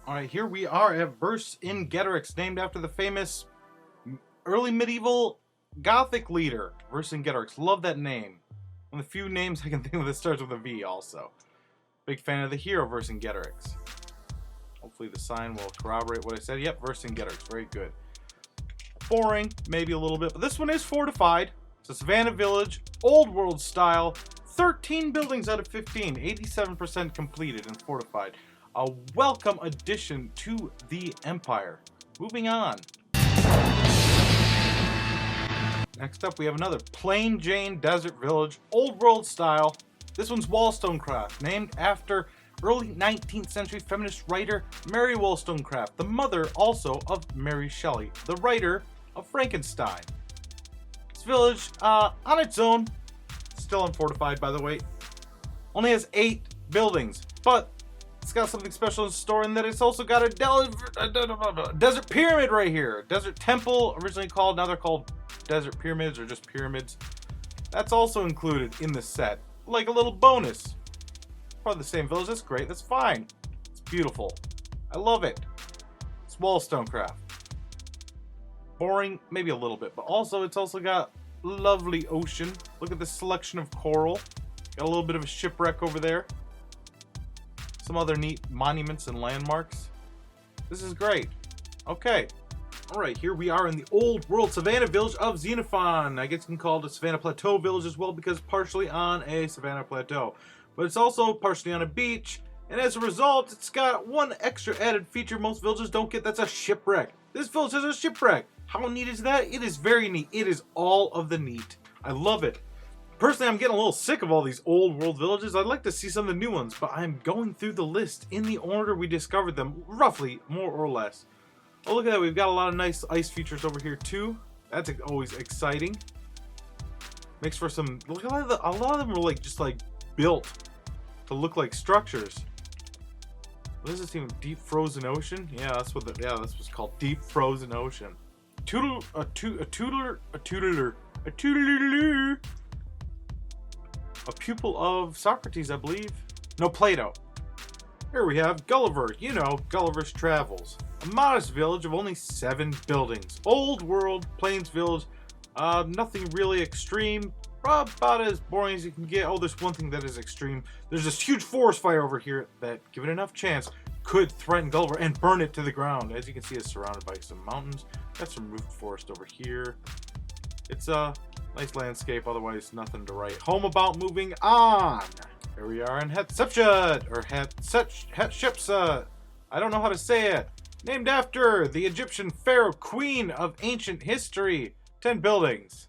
Alright, here we are at Vercingetorix, named after the famous early medieval Gothic leader, Vercingetorix. Love that name. One of the few names I can think of that starts with a V also. Big fan of the hero Vercingetorix. Hopefully the sign will corroborate what I said. Yep, Vercingetorix. Very good. Boring, maybe a little bit, but this one is fortified. It's a Savannah village, old world style. 13 buildings out of 15. 87% completed and fortified. A welcome addition to the Empire. Moving on. Next up, we have another Plain Jane Desert Village, old world style. This one's Wollstonecraft, named after early 19th century feminist writer Mary Wollstonecraft, the mother also of Mary Shelley, the writer of Frankenstein. This village, on its own, still unfortified by the way, only has 8 buildings, but it's got something special in store in that it's also got a desert pyramid right here. Desert temple, originally called, now they're called desert pyramids or just pyramids. That's also included in the set, like a little bonus. Part of the same village, that's great, that's fine. It's beautiful. I love it. It's Wollstonecraft. Boring, maybe a little bit, but also it's also got lovely ocean. Look at this selection of coral. Got a little bit of a shipwreck over there. Some other neat monuments and landmarks. This is great. Okay. Alright, here we are in the old world Savannah village of Xenophon. I guess you can call it a Savannah Plateau village as well because it's partially on a Savannah Plateau. But it's also partially on a beach. And as a result, it's got one extra added feature most villages don't get. That's a shipwreck. This village has a shipwreck. How neat is that? It is very neat. It is all of the neat. I love it. Personally, I'm getting a little sick of all these old world villages. I'd like to see some of the new ones, but I'm going through the list in the order we discovered them, roughly, more or less. Oh, look at that. We've got a lot of nice ice features over here, too. That's always exciting. Makes for some... Look, a lot of them are just built to look like structures. What is this even? Deep frozen ocean? Yeah, that's what's called. Deep frozen ocean. A pupil of Socrates, I believe. No, Plato. Here we have Gulliver. You know, Gulliver's Travels. A modest village of only 7 buildings. Old world, plains village. Nothing really extreme. About as boring as you can get. Oh, there's one thing that is extreme. There's this huge forest fire over here that, given enough chance, could threaten Gulliver and burn it to the ground. As you can see, it's surrounded by some mountains. Got some roofed forest over here. It's a nice landscape, otherwise nothing to write home about. Moving on. Here we are in Hatshepsut, or Hatshepsut. I don't know how to say it. Named after the Egyptian pharaoh queen of ancient history. 10 buildings.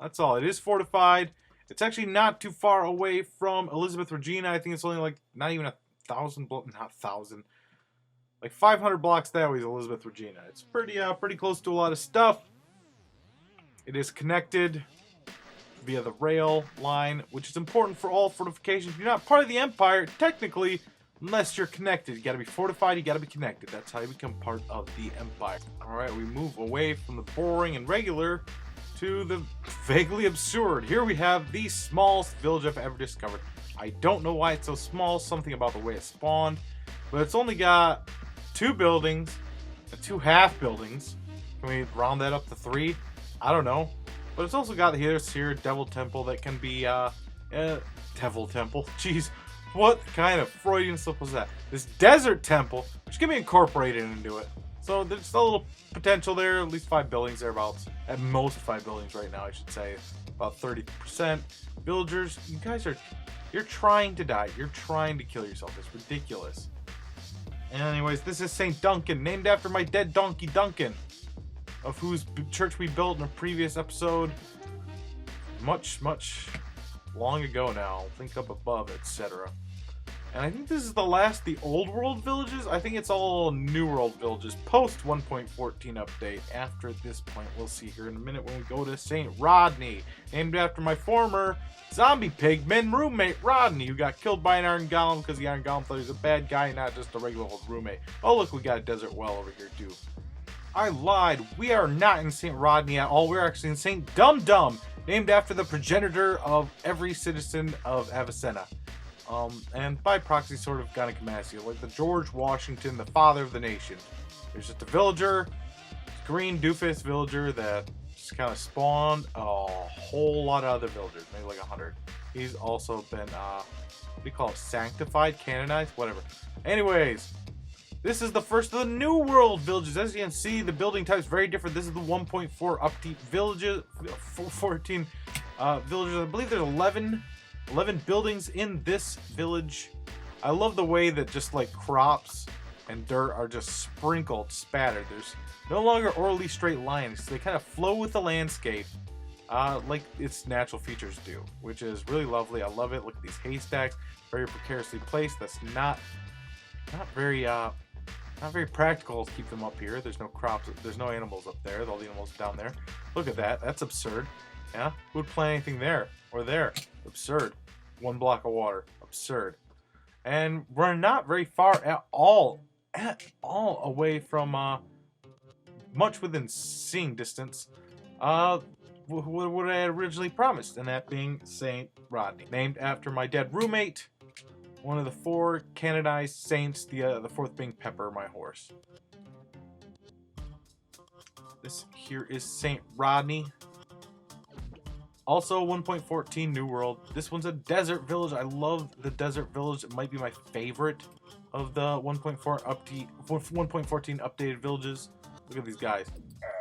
That's all. It is fortified. It's actually not too far away from Elizabeth Regina. I think it's only not even 1,000 blocks, not 1,000. Like 500 blocks that way is Elizabeth Regina. It's pretty close to a lot of stuff. It is connected via the rail line, which is important for all fortifications. You're not part of the Empire, technically, unless you're connected. You gotta be fortified, you gotta be connected. That's how you become part of the Empire. Alright, we move away from the boring and regular to the vaguely absurd. Here we have the smallest village I've ever discovered. I don't know why it's so small, something about the way it spawned, but it's only got 2 buildings, 2 half buildings. Can we round that up to 3? I don't know. But it's also got here Devil Temple that can be, Devil Temple. Jeez, what kind of Freudian slip was that? This Desert Temple, which can be incorporated into it. So there's a little potential there, at least 5 buildings thereabouts. At most 5 buildings right now, I should say. About 30%. Villagers, you guys you're trying to die. You're trying to kill yourself. It's ridiculous. And anyways, this is St. Duncan, named after my dead donkey Duncan, of whose church we built in a previous episode. Much long ago now. Think up above, etc. And I think this is the last of the old world villages. I think it's all new world villages post 1.14 update. After this point, we'll see here in a minute when we go to St. Rodney, named after my former zombie pigman roommate Rodney, who got killed by an iron golem because the iron golem thought he was a bad guy, not just a regular old roommate. Oh look, we got a desert well over here too. I lied. We are not in St. Rodney at all. We're actually in St. Dumdum, named after the progenitor of every citizen of Avicenna. and by proxy sort of gynecomastia, like the George Washington, the father of the nation. There's just a villager, green doofus villager that just kind of spawned a whole lot of other villagers, maybe like 100. He's also been, what do you call it, sanctified, canonized, whatever. Anyways, this is the first of the New World villages. As you can see, the building type is very different. This is the 1.4 update villages, 14 villagers. I believe there's 11 buildings in this village. I love the way that just like crops and dirt are just sprinkled, spattered. There's no longer orally straight lines. They kind of flow with the landscape, like its natural features do, which is really lovely. I love it. Look at these haystacks, very precariously placed. That's not very practical to keep them up here. There's no crops. There's no animals up there. All the animals down there. Look at that. That's absurd. Yeah, who would plant anything there or there? Absurd. One block of water. Absurd. And we're not very far at all away from much within seeing distance. What I had originally promised, and that being Saint Rodney, named after my dead roommate, one of the 4 canonized saints. The fourth being Pepper, my horse. This here is Saint Rodney. Also 1.14 New World. This one's a desert village. I love the desert village. It might be my favorite of the 1.14 updated villages. Look at these guys.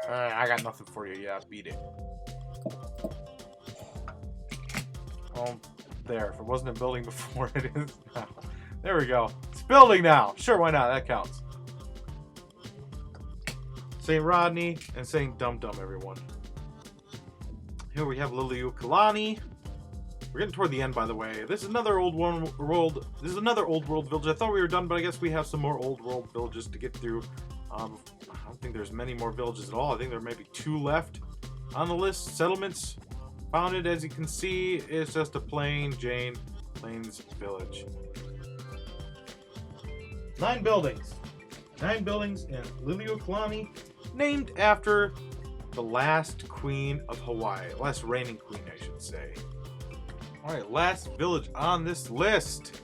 I got nothing for you. Yeah, beat it. Oh, there. If it wasn't a building before, it is now. There we go. It's building now. Sure, why not? That counts. St. Rodney and St. Dumdum, everyone. Here we have Loomio Kalani. We're getting toward the end, by the way. This is another old world. This is another old world village. I thought we were done, but I guess we have some more old world villages to get through. I don't think there's many more villages at all. I think there may be 2 left on the list. Settlements founded, as you can see, it's just a plain Jane Plains village. 9 buildings. 9 buildings in Loomio Kalani, named after the last queen of Hawaii. Last reigning queen, I should say. Alright, last village on this list.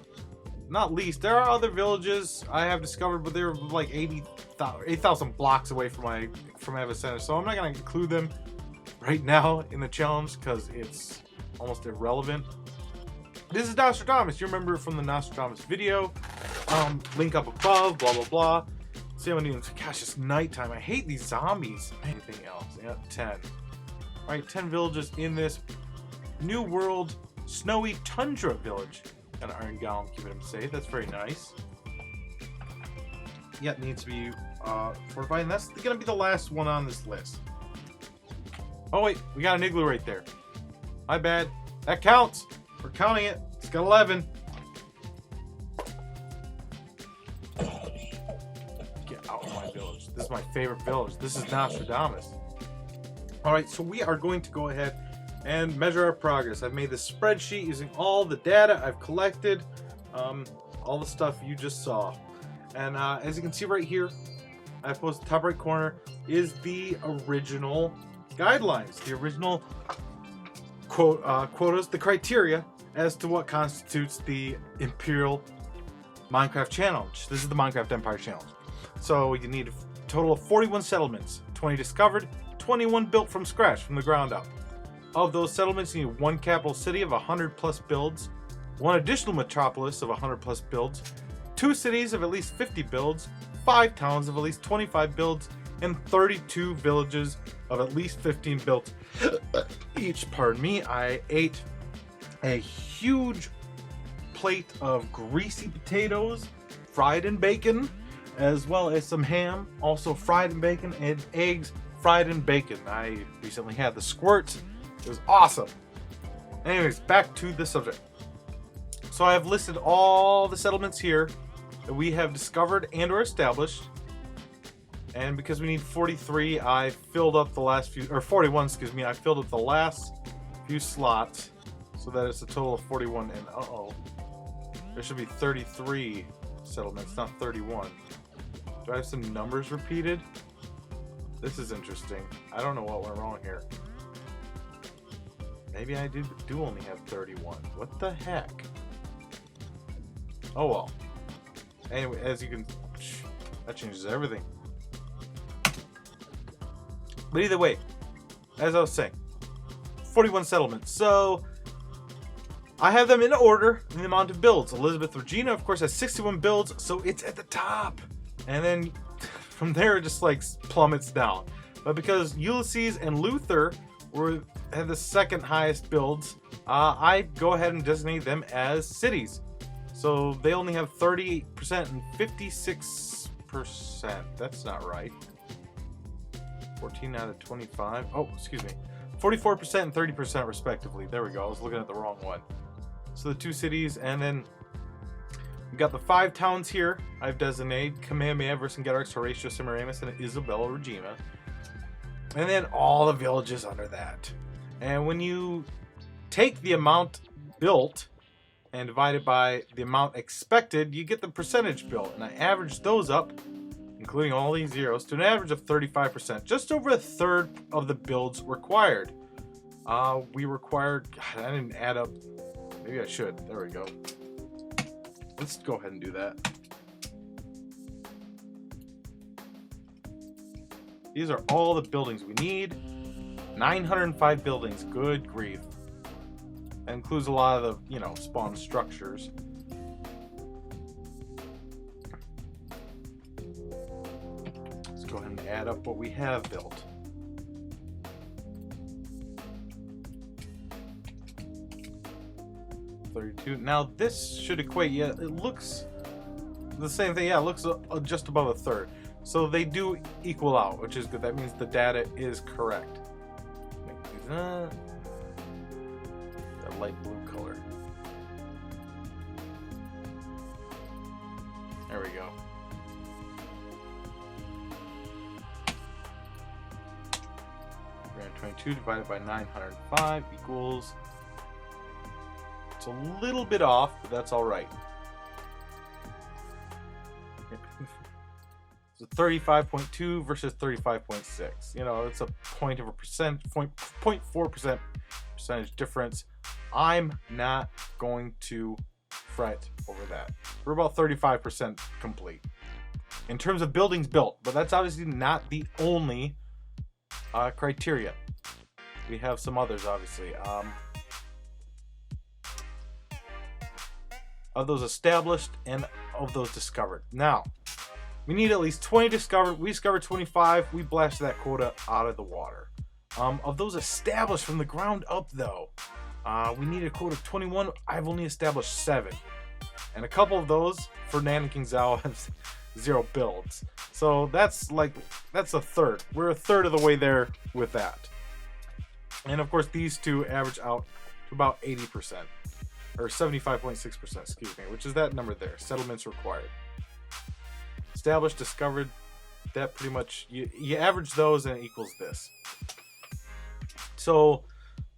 Not least, there are other villages I have discovered, but they're like 8,000 blocks away from Avicenna, so I'm not going to include them right now in the challenge because it's almost irrelevant. This is Nostradamus. You remember from the Nostradamus video. Link up above, blah, blah, blah. See how many, gosh, it's nighttime. I hate these zombies. Anything else? Yeah, 10. Alright, 10 villages in this New World snowy tundra village. Got an iron golem keeping him safe. That's very nice. Yeah, it needs to be fortified, and that's going to be the last one on this list. Oh wait, we got an igloo right there. My bad. That counts. We're counting it. It's got 11. Get out of my village. This is my favorite village. This is Nostradamus. Alright, so we are going to go ahead and measure our progress. I've made this spreadsheet using all the data I've collected, all the stuff you just saw. And as you can see right here, I've posted the top right corner is the original guidelines, the original quotas, the criteria as to what constitutes the Imperial Minecraft Challenge. This is the Minecraft Empire Challenge. So you need a total of 41 settlements, 20 discovered, 21 built from scratch, from the ground up. Of those settlements, you need 1 capital city of 100 plus builds, 1 additional metropolis of 100 plus builds, 2 cities of at least 50 builds, 5 towns of at least 25 builds, and 32 villages of at least 15 built each. Pardon me. I ate a huge plate of greasy potatoes fried in bacon, as well as some ham, also fried in bacon, and eggs fried in bacon. I recently had the squirt. It was awesome. Anyways, back to the subject. So I have listed all the settlements here that we have discovered and or established. And because we need 43, I filled up the last few, or 41, excuse me, I filled up the last few slots so that it's a total of 41. And there should be 33 settlements, not 31. Do I have some numbers repeated? This is interesting. I don't know what went wrong here. Maybe I do only have 31. What the heck? Oh well. Anyway, as you can, that changes everything. But either way, as I was saying, 41 settlements. So I have them in order in the amount of builds. Elizabeth Regina, of course, has 61 builds, so it's at the top. And then from there, it just like plummets down. But because Ulysses and Luther had the second highest builds, I go ahead and designate them as cities. So they only have 38% and 56%. That's not right. 14 out of 25. Oh, excuse me. 44% and 30% respectively. There we go. I was looking at the wrong one. So the two cities, and then we've got the 5 towns here I've designated: Kamehameha, Vercingetorix, Horatio, Semiramis, and Isabella Regina. And then all the villages under that. And when you take the amount built and divide it by the amount expected, you get the percentage built. And I averaged those up, including all these zeros, to an average of 35%. Just over a third of the builds required. We required... God, I didn't add up. Maybe I should. There we go. Let's go ahead and do that. These are all the buildings we need. 905 buildings. Good grief. That includes a lot of the, spawn structures. Let's go ahead and add up what we have built. Now this should equate, yeah, it looks the same thing. Yeah, it looks just above a third. So they do equal out, which is good. That means the data is correct. Make these that light blue color. There we go. $322 divided by 905 equals... It's a little bit off, but that's all right. So 35.2 versus 35.6. It's a 0.4% percentage difference. I'm not going to fret over that. We're about 35% complete in terms of buildings built, but that's obviously not the only criteria. We have some others, obviously. Of those established and of those discovered. Now, we need at least 20 discovered. We discovered 25. We blasted that quota out of the water. Of those established from the ground up, though, we need a quota of 21. I've only established 7. And a couple of those, Ferdinand and King Zhao, have 0 builds. So that's a third. We're a third of the way there with that. And of course, these two average out to about 80%. Or 75.6%, excuse me, which is that number there. Settlements required. Established, discovered, that pretty much, you average those and it equals this. So,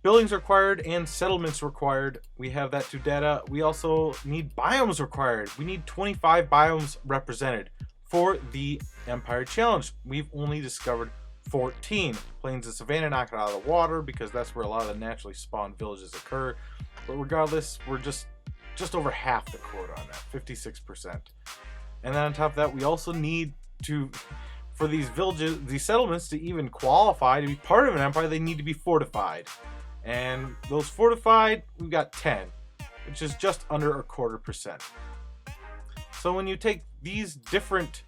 buildings required and settlements required. We have that to data. We also need biomes required. We need 25 biomes represented for the Empire Challenge. We've only discovered 14. Plains and Savannah knock it out of the water because that's where a lot of the naturally spawned villages occur. But regardless, we're just over half the quota on that, 56%. And then on top of that, we also need to, for these villages, these settlements to even qualify to be part of an empire, they need to be fortified. And those fortified, we've got 10, which is just under a 0.25%. So when you take these different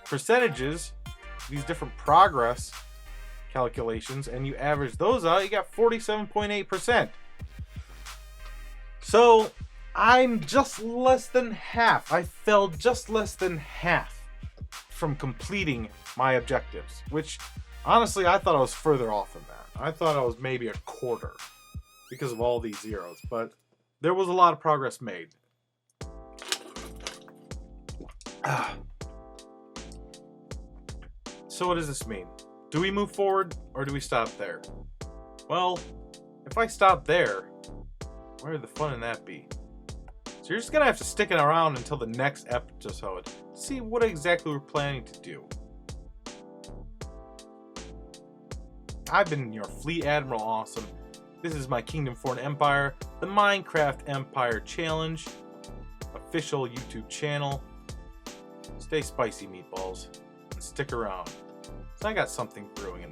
percentages, these different progress calculations, and you average those out, you got 47.8%. So I'm just less than half. I fell just less than half from completing my objectives, which honestly I thought I was further off than that. I thought I was maybe a quarter because of all these zeros, but there was a lot of progress made. So what does this mean? Do we move forward or do we stop there? Well, if I stop there, where would the fun in that be? So you're just gonna have to stick it around until the next episode to see what exactly we're planning to do. I've been your Fleet Admiral Awesome. This is my Kingdom for an Empire, the Minecraft Empire Challenge, a official YouTube channel. Stay spicy, meatballs, and stick around. So I got something brewing